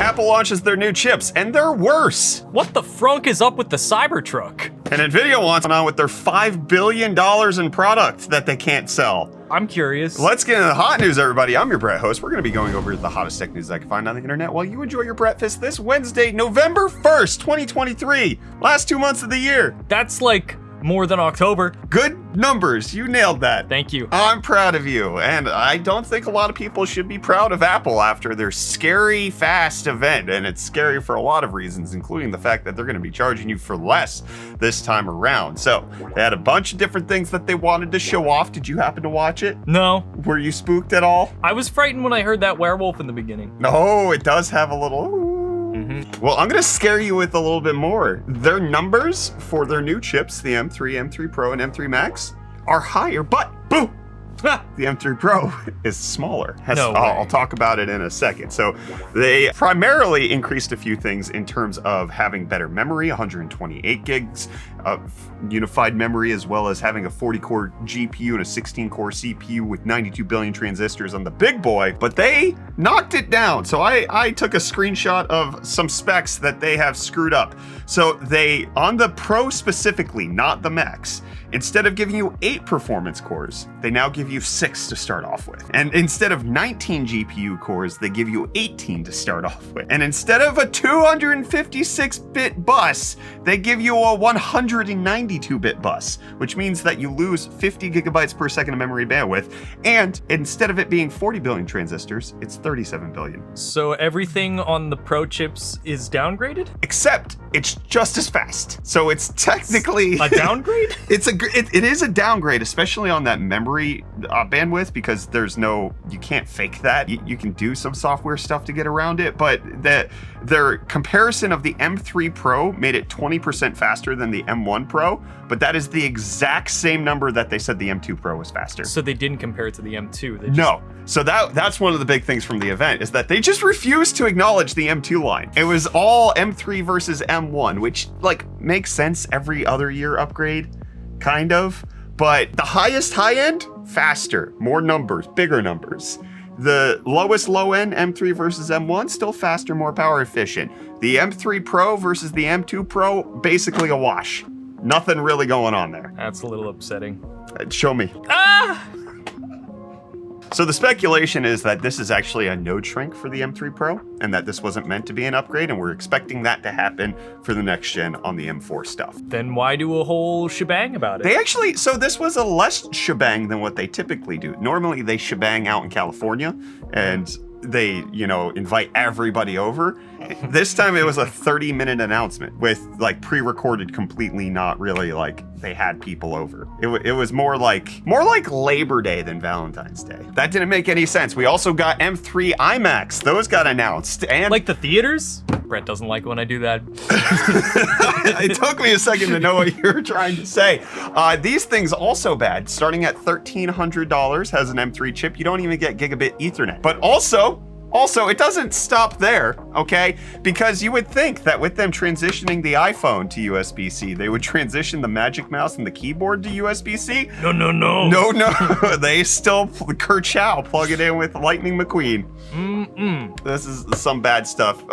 Apple launches their new chips, and they're worse. What the frunk is up with the Cybertruck? And Nvidia wants on with their $5 billion in products that they can't sell. I'm curious. Let's get into the hot news, everybody. I'm your Brett host. We're going to be going over the hottest tech news I can find on the internet while you enjoy your breakfast this Wednesday, November 1st, 2023. Last 2 months of the year. That's like more than October. Good numbers. You nailed that. Thank you. I'm proud of you. And I don't think a lot of people should be proud of Apple after their scary fast event. And it's scary for a lot of reasons, including the fact that they're going to be charging you for less this time around. So they had a bunch of different things that they wanted to show off. Did you happen to watch it? No. Were you spooked at all? I was frightened when I heard that werewolf in the beginning. No, it does have a little... Well, I'm going to scare you with a little bit more. Their numbers for their new chips, the M3, M3 Pro, and M3 Max, are higher, but boo! The M3 Pro is smaller. I'll talk about it in a second. So they primarily increased a few things in terms of having better memory, 128 gigs of unified memory, as well as having a 40-core GPU and a 16-core CPU with 92 billion transistors on the big boy, but they knocked it down. So I took a screenshot of some specs that they have screwed up. So they, on the Pro specifically, not the Max, instead of giving you 8 performance cores, they now give you 6 to start off with. And instead of 19 GPU cores, they give you 18 to start off with. And instead of a 256-bit bus, they give you a 192-bit bus, which means that you lose 50 gigabytes per second of memory bandwidth. And instead of it being 40 billion transistors, it's 37 billion. So everything on the Pro chips is downgraded? Except it's just as fast. So it's technically a downgrade? It is a downgrade, especially on that memory bandwidth, because you can't fake that. You can do some software stuff to get around it, but their comparison of the M3 Pro made it 20% faster than the M1 Pro, but that is the exact same number that they said the M2 Pro was faster. So they didn't compare it to the M2? No. So that's one of the big things from the event, is that they just refused to acknowledge the M2 line. It was all M3 versus M1, which makes sense every other year upgrade. Kind of, but the highest high end, faster, more numbers, bigger numbers. The lowest low end, M3 versus M1, still faster, more power efficient. The M3 Pro versus the M2 Pro, basically a wash. Nothing really going on there. That's a little upsetting. Show me. Ah! So the speculation is that this is actually a node shrink for the M3 Pro, and that this wasn't meant to be an upgrade, and we're expecting that to happen for the next gen on the M4 stuff. Then why do a whole shebang about it? So this was a less shebang than what they typically do. Normally they shebang out in California, and they, invite everybody over. This time it was a 30-minute announcement with pre-recorded, completely not really they had people over. It was more like Labor Day than Valentine's Day. That didn't make any sense. We also got M3 iMacs. Those got announced. And like the theaters? Brett doesn't like when I do that. It took me a second to know what you were trying to say. These things also bad. Starting at $1,300 has an M3 chip. You don't even get gigabit Ethernet. But also, it doesn't stop there, okay? Because you would think that with them transitioning the iPhone to USB-C, they would transition the Magic Mouse and the keyboard to USB-C. No. No. They still, Kerchow, plug it in with Lightning McQueen. This is some bad stuff.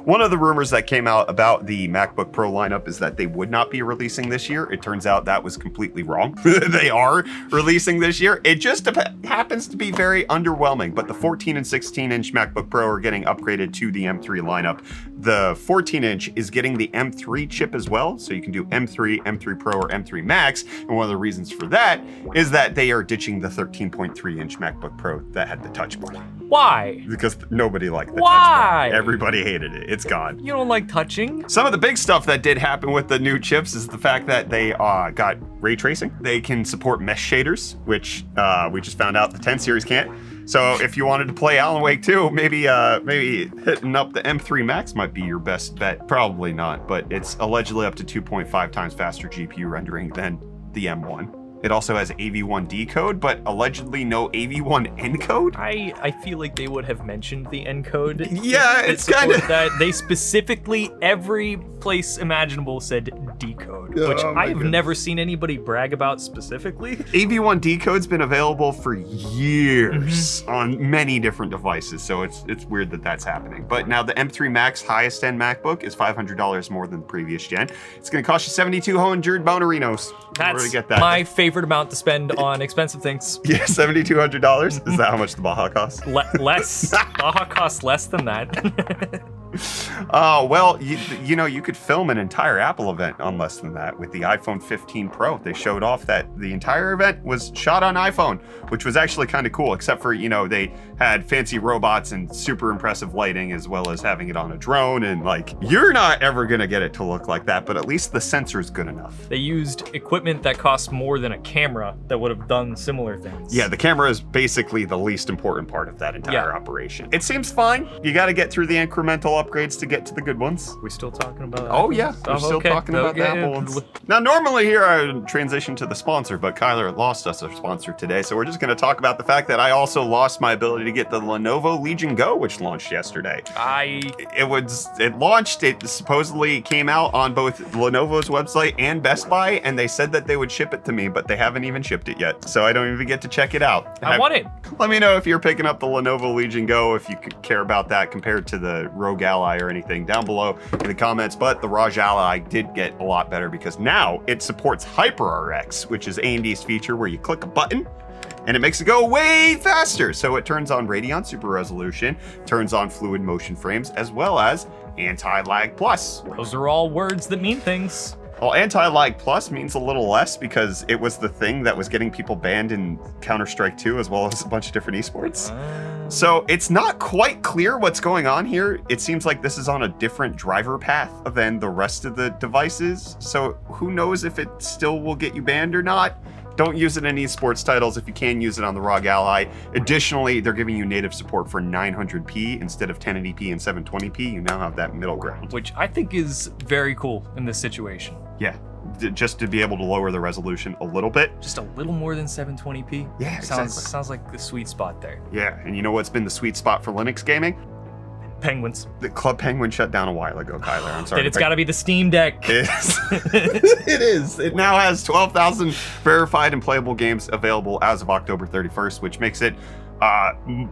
One of the rumors that came out about the MacBook Pro lineup is that they would not be releasing this year. It turns out that was completely wrong. They are releasing this year. It just happens to be very underwhelming, but the 14 and 16-inch MacBook Pro are getting upgraded to the M3 lineup. The 14-inch is getting the M3 chip as well, so you can do M3, M3 Pro, or M3 Max, and one of the reasons for that is that they are ditching the 13.3-inch MacBook Pro that had the Touch Bar. Why? Because nobody liked the Why? Touch Bar. Everybody hated it. It's gone. You don't like touching? Some of the big stuff that did happen with the new chips is the fact that they got ray tracing. They can support mesh shaders, which we just found out the 10 series can't. So if you wanted to play Alan Wake 2, maybe hitting up the M3 Max might be your best bet. Probably not, but it's allegedly up to 2.5 times faster GPU rendering than the M1. It also has AV1 decode, but allegedly no AV1 encode. I feel like they would have mentioned the encode. Yeah, it's kind of that. They specifically, every place imaginable said decode, which Oh my I have goodness. never seen anybody brag about specifically. AV1 decode's been available for years on many different devices, so it's weird that that's happening. But now the M3 Max highest end MacBook is $500 more than the previous gen. It's going to cost you 7,200 bonerinos. That's to get that. my favorite amount to spend on expensive things. Yeah, $7,200. Is that how much the Baja costs? Less. Baja costs less than that. Well, you know, you could film an entire Apple event on less than that with the iPhone 15 Pro. They showed off that the entire event was shot on iPhone, which was actually kind of cool, except for, you know, they had fancy robots and super impressive lighting, as well as having it on a drone. And like, you're not ever going to get it to look like that, but at least the sensor's good enough. They used equipment that cost more than a camera that would have done similar things. Yeah, the camera is basically the least important part of that entire operation. It seems fine. You got to get through the incremental upgrades to get to the good ones. We're still talking about that? Oh yeah, we're still talking about the Apple ones. Now, normally here I would transition to the sponsor, but Kyler lost us a sponsor today, so we're just going to talk about the fact that I also lost my ability to get the Lenovo Legion Go, which launched yesterday. It launched. It supposedly came out on both Lenovo's website and Best Buy, and they said that they would ship it to me, but they haven't even shipped it yet, so I don't even get to check it out. I want it. Let me know if you're picking up the Lenovo Legion Go, if you could care about that compared to the ROG Ally or anything down below in the comments. But the ROG Ally did get a lot better because now it supports Hypr-RX, which is AMD's feature where you click a button and it makes it go way faster. So it turns on Radeon Super Resolution, turns on fluid motion frames, as well as anti-lag plus. Those are all words that mean things. Well, anti-lag plus means a little less because it was the thing that was getting people banned in Counter-Strike 2, as well as a bunch of different esports. So it's not quite clear what's going on here. It seems like this is on a different driver path than the rest of the devices. So who knows if it still will get you banned or not. Don't use it in esports titles if you can use it on the ROG Ally. Additionally, they're giving you native support for 900p instead of 1080p and 720p. You now have that middle ground. Which I think is very cool in this situation. Yeah, just to be able to lower the resolution a little bit. Just a little more than 720p. Yeah, Sounds like the sweet spot there. Yeah, and you know what's been the sweet spot for Linux gaming? Penguins. The Club Penguin shut down a while ago, Kyler. I'm sorry. Then it's got to be the Steam Deck. It is. It now has 12,000 verified and playable games available as of October 31st, which makes it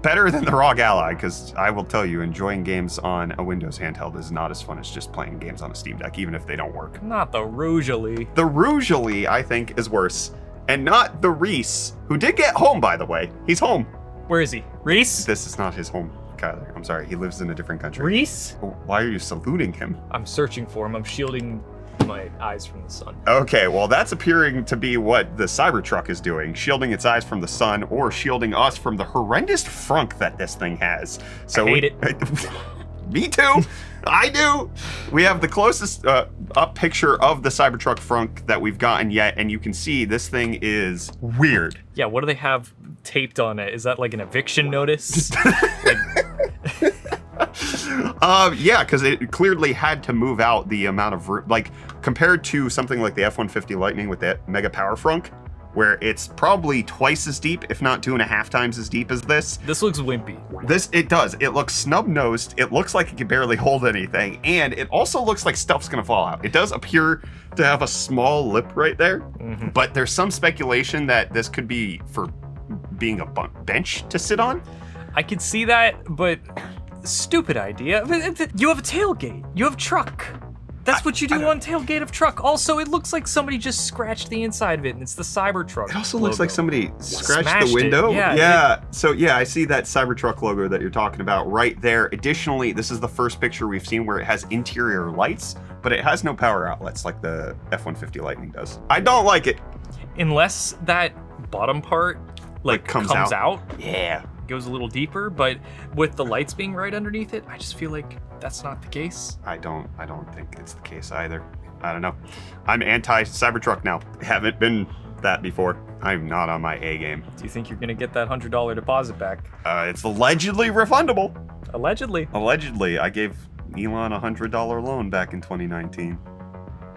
better than the ROG Ally, because I will tell you, enjoying games on a Windows handheld is not as fun as just playing games on a Steam Deck, even if they don't work. Not the ROG Ally. The ROG Ally, I think, is worse. And not the Reese, who did get home, by the way. He's home. Where is he? Reese? This is not his home, Kyler. I'm sorry. He lives in a different country. Reese? Why are you saluting him? I'm searching for him. I'm shielding my eyes from the sun. Okay, well, that's appearing to be what the Cybertruck is doing, shielding its eyes from the sun or shielding us from the horrendous frunk that this thing has. So I hate it. Me too. I do. We have the closest up picture of the Cybertruck Frunk that we've gotten yet, and you can see this thing is weird. Yeah, what do they have taped on it? Is that like an eviction notice? Yeah, because it clearly had to move out the amount of like compared to something like the F-150 Lightning with that Mega Power Frunk, where it's probably twice as deep, if not 2.5 times as deep as this. This looks wimpy. It does. It looks snub-nosed. It looks like it can barely hold anything, and it also looks like stuff's gonna fall out. It does appear to have a small lip right there, but there's some speculation that this could be for being a bench to sit on. I could see that, but stupid idea. You have a tailgate. You have truck. That's what you do on tailgate of truck. Also, it looks like somebody just scratched the inside of it, and it's the Cybertruck. It also looks like somebody scratched Smashed the window. it. Yeah. So yeah, I see that Cybertruck logo that you're talking about right there. Additionally, this is the first picture we've seen where it has interior lights, but it has no power outlets like the F-150 Lightning does. I don't like it. Unless that bottom part like comes out. Yeah. Goes a little deeper, but with the lights being right underneath it, I just feel like that's not the case. I don't think it's the case either. I don't know. I'm anti-Cybertruck now. Haven't been that before. I'm not on my A game. Do you think you're gonna get that $100 deposit back? It's allegedly refundable. Allegedly. Allegedly. I gave Elon a $100 loan back in 2019.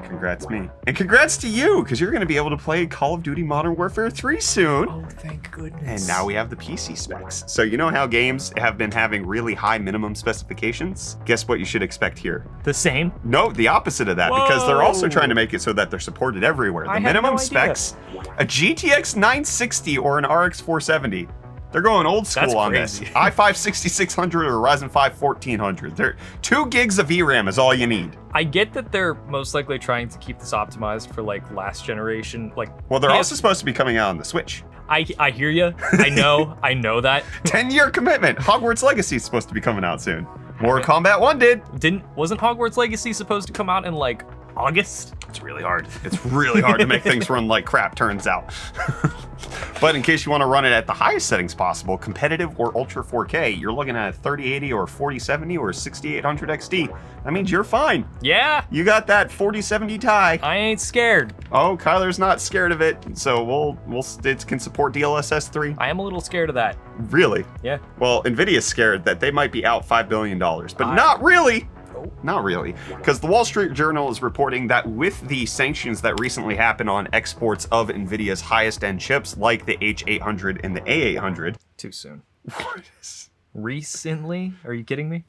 Congrats me. And congrats to you, because you're going to be able to play Call of Duty Modern Warfare 3 soon. Oh, thank goodness. And now we have the PC specs. So you know how games have been having really high minimum specifications? Guess what you should expect here? The same? No, the opposite of that, because they're also trying to make it so that they're supported everywhere. The minimum specs, a GTX 960 or an RX 470. They're going old school on this. i5 6600 or Ryzen 5 1400. They're 2 gigs of VRAM is all you need. I get that they're most likely trying to keep this optimized for like last generation. Well, they're also supposed to be coming out on the Switch. I hear you. I know that. 10-year commitment. Hogwarts Legacy is supposed to be coming out soon. Mortal Kombat 1 did. Wasn't Hogwarts Legacy supposed to come out in like August? It's really hard. It's really hard to make things run like crap, turns out. But in case you want to run it at the highest settings possible, competitive or ultra 4K, you're looking at 3080 or 4070 or 6800 XD. That means you're fine. Yeah. You got that 4070 Ti. I ain't scared. Oh, Kyler's not scared of it, so it can support DLSS 3. I am a little scared of that. Really? Yeah. Well, Nvidia's scared that they might be out $5 billion, but not really. Not really, because the Wall Street Journal is reporting that with the sanctions that recently happened on exports of Nvidia's highest-end chips, like the H800 and the A800. Too soon. What is... Recently? Are you kidding me?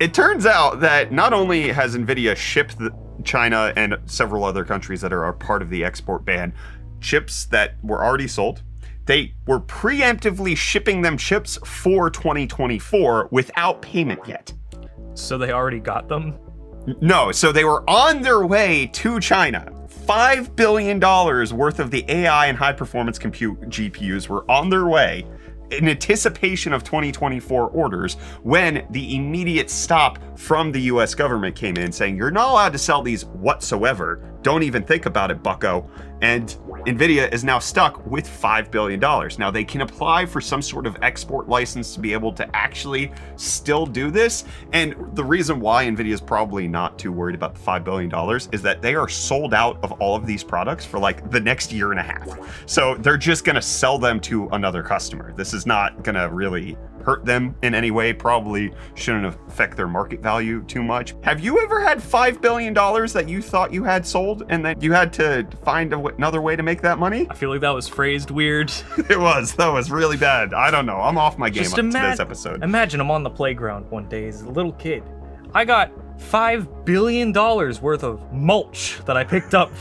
It turns out that not only has Nvidia shipped China and several other countries that are a part of the export ban chips that were already sold, they were preemptively shipping them chips for 2024 without payment yet. So they already got them? No, so they were on their way to China. $5 billion worth of the AI and high-performance compute GPUs were on their way in anticipation of 2024 orders when the immediate stop from the US government came in saying, you're not allowed to sell these whatsoever. Don't even think about it, bucko. And Nvidia is now stuck with $5 billion. Now they can apply for some sort of export license to be able to actually still do this. And the reason why Nvidia is probably not too worried about the $5 billion is that they are sold out of all of these products for like the next year and a half. So they're just gonna sell them to another customer. This is not gonna really hurt them in any way, probably shouldn't affect their market value too much. Have you ever had $5 billion that you thought you had sold and then you had to find another way to make that money? I feel like that was phrased weird. That was really bad. I don't know. I'm off my game on today's episode. Imagine I'm on the playground one day as a little kid. I got $5 billion worth of mulch that I picked up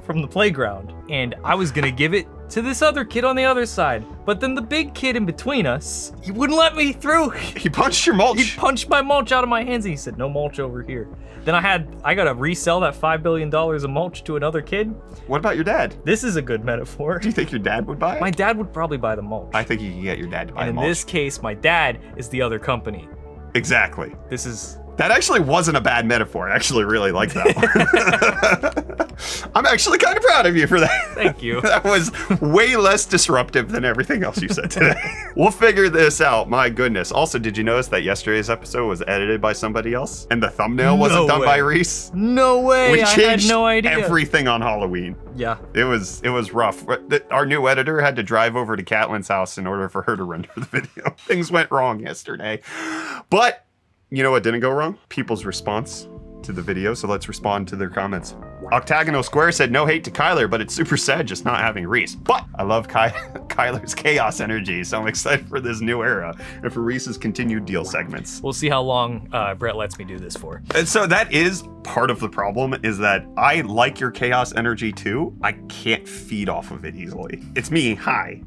from the playground, and I was gonna give it to this other kid on the other side. But then the big kid in between us, he wouldn't let me through. He punched your mulch. He punched my mulch out of my hands and he said, no mulch over here. Then I gotta resell that $5 billion of mulch to another kid. What about your dad? This is a good metaphor. Do you think your dad would buy it? My dad would probably buy the mulch. I think you can get your dad to buy the mulch. And in this case, my dad is the other company. Exactly. That actually wasn't a bad metaphor. I actually really like that one. I'm actually kind of proud of you for that. Thank you. That was way less disruptive than everything else you said today. We'll figure this out. My goodness. Also, did you notice that yesterday's episode was edited by somebody else? And the thumbnail wasn't done by Reese? No way. We changed I had no idea. everything on Halloween. Yeah. It was rough. Our new editor had to drive over to Caitlin's house in order for her to render the video. Things went wrong yesterday. But you know what didn't go wrong? People's response to the video, so let's respond to their comments. Octagonal Square said, no hate to Kyler, but it's super sad just not having Reese. But I love Kyler's chaos energy, so I'm excited for this new era and for Reese's continued deal segments. We'll see how long Brett lets me do this for. And so that is part of the problem, is that I like your chaos energy too. I can't feed off of it easily. It's me, hi.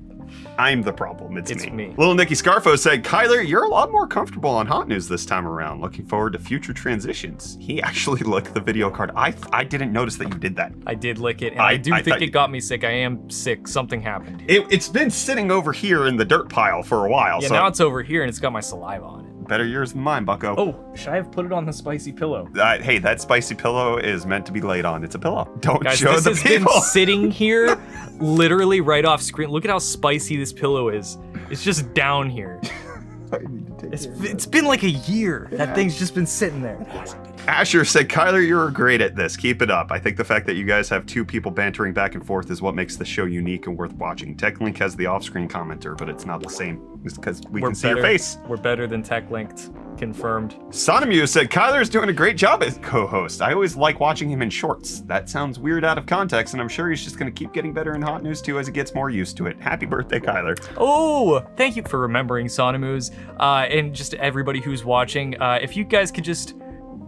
I'm the problem. It's me. Little Nicky Scarfo said, Kyler, you're a lot more comfortable on Hot News this time around. Looking forward to future transitions. He actually licked the video card. I didn't notice that you did that. I did lick it, and I do think it got me sick. I am sick. Something happened. It's been sitting over here in the dirt pile for a while. Yeah, so now it's over here, and it's got my saliva on it. Better yours than mine, bucko. Oh, should I have put it on the spicy pillow? Hey, that spicy pillow is meant to be laid on. It's a pillow. Don't Guys, show the people. This has been sitting here literally right off screen. Look at how spicy this pillow is. It's just down here. It's been like a year. That thing's just been sitting there. Asher said, Kyler, you're great at this. Keep it up. I think the fact that you guys have two people bantering back and forth is what makes the show unique and worth watching. TechLink has the off-screen commenter, but it's not the same. It's because we can see your face. We're better than TechLinked. Confirmed. Sonomu said, Kyler's doing a great job as co-host. I always like watching him in shorts. That sounds weird out of context, and I'm sure he's just going to keep getting better in Hot News too as he gets more used to it. Happy birthday, Kyler. Oh, thank you for remembering Sonomu's, and just everybody who's watching. If you guys could just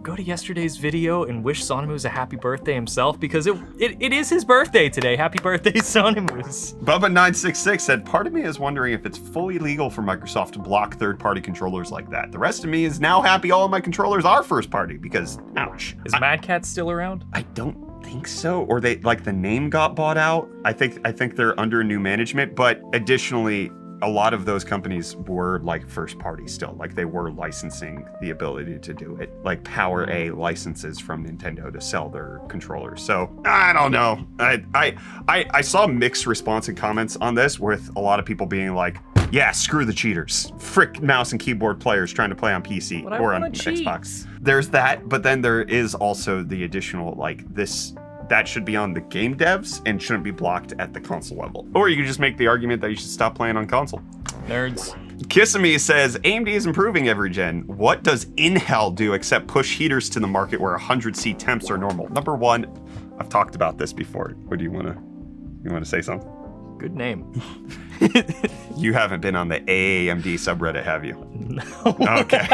go to yesterday's video and wish Sonomus a happy birthday himself, because it is his birthday today. Happy birthday, Sonomus. Bubba966 said, part of me is wondering if it's fully legal for Microsoft to block third-party controllers like that. The rest of me is now happy all of my controllers are first-party because, ouch. Is Mad Cat still around? I don't think so. Or they, like, the name got bought out. I think they're under new management, but additionally, a lot of those companies were like first party still, like they were licensing the ability to do it, like Power A licenses from Nintendo to sell their controllers. So I don't know. I saw mixed response and comments on this, with a lot of people being like, yeah, screw the cheaters. Frick mouse and keyboard players trying to play on PC or on Xbox. There's that, but then there is also the additional, like, this that should be on the game devs and shouldn't be blocked at the console level. Or you could just make the argument that you should stop playing on console. Nerds. Kissamy says, AMD is improving every gen. What does Intel do except push heaters to the market where 100C temps are normal? Number one, I've talked about this before. What do you want to say something? Good name. You haven't been on the AMD subreddit, have you? No. Okay.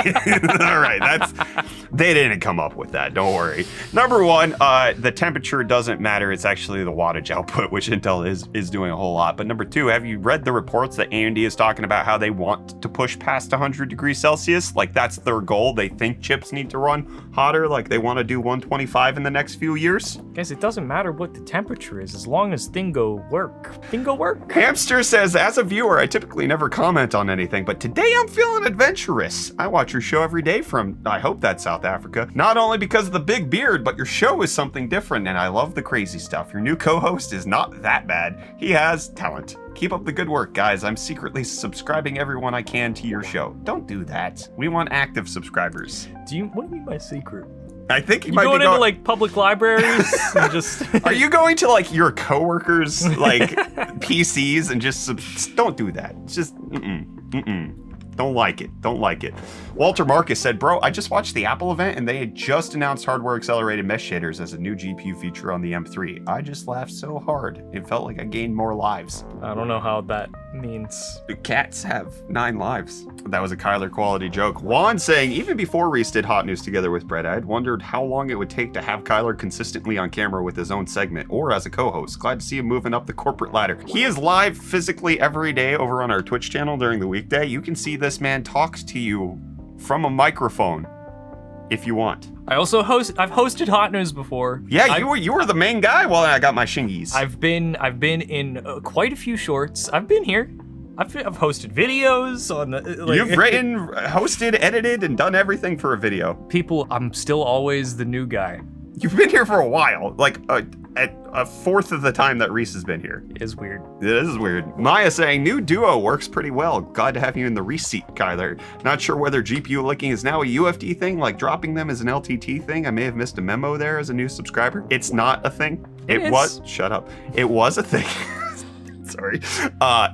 All right. They didn't come up with that. Don't worry. Number one, the temperature doesn't matter. It's actually the wattage output, which Intel is doing a whole lot. But number two, have you read the reports that AMD is talking about how they want to push past 100 degrees Celsius? Like, that's their goal. They think chips need to run hotter. Like, they want to do 125 in the next few years. Guys, it doesn't matter what the temperature is, as long as thing go work. Hamster says, as a viewer, I typically never comment on anything, but today I'm feeling adventurous. I watch your show every day from, I hope that's South Africa. Not only because of the big beard, but your show is something different, and I love the crazy stuff. Your new co-host is not that bad. He has talent. Keep up the good work, guys. I'm secretly subscribing everyone I can to your show. Don't do that. We want active subscribers. What do you mean by secret? I think you might be going into like public libraries and just. Are you going to like your coworkers like PCs and just don't do that. It's just Don't like it. Walter Marcus said, bro, I just watched the Apple event and they had just announced hardware accelerated mesh shaders as a new GPU feature on the M3. I just laughed so hard. It felt like I gained more lives. I don't know how that means. Cats have 9 lives. That was a Kyler quality joke. Juan saying, even before Reese did Hot News together with Brett, I had wondered how long it would take to have Kyler consistently on camera with his own segment or as a co-host. Glad to see him moving up the corporate ladder. He is live physically every day over on our Twitch channel during the weekday. You can see this man talks to you from a microphone if you want. I've hosted Hot News before. Yeah, you were the main guy while I got my shingies. I've been in quite a few shorts. I've been here. I've hosted videos on the. You've written, hosted, edited, and done everything for a video. People, I'm still always the new guy. You've been here for a while, like at a fourth of the time that Reese has been here. It is weird. It is weird. Maya saying, new duo works pretty well. Glad to have you in the Reese seat, Kyler. Not sure whether GPU licking is now a UFD thing, like dropping them as an LTT thing. I may have missed a memo there as a new subscriber. It's not a thing. It was, shut up. It was a thing. Sorry.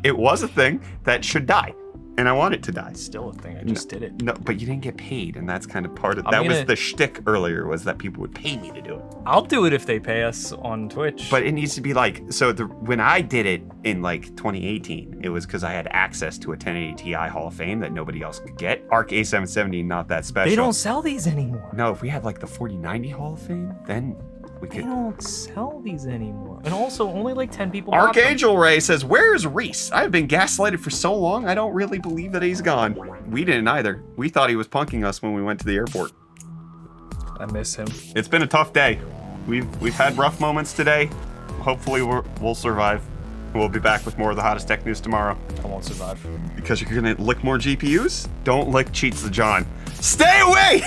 It was a thing that should die. And I want it to die. It's still a thing. I just did it. No, but you didn't get paid, and that's kind of part of that. Was the shtick earlier, was that people would pay me to do it. I'll do it if they pay us on Twitch. But it needs to be like, so when I did it in like 2018, it was because I had access to a 1080 Ti Hall of Fame that nobody else could get. ARC A770, not that special. They don't sell these anymore. No, if we had like the 4090 Hall of Fame, then we could. They don't sell these anymore. And also, only like 10 people Archangel Ray says, where's Reese? I've been gaslighted for so long, I don't really believe that he's gone. We didn't either. We thought he was punking us when we went to the airport. I miss him. It's been a tough day. We've had rough moments today. Hopefully we'll survive. We'll be back with more of the hottest tech news tomorrow. I won't survive. Because you're gonna lick more GPUs? Don't lick Cheats the John. Stay away!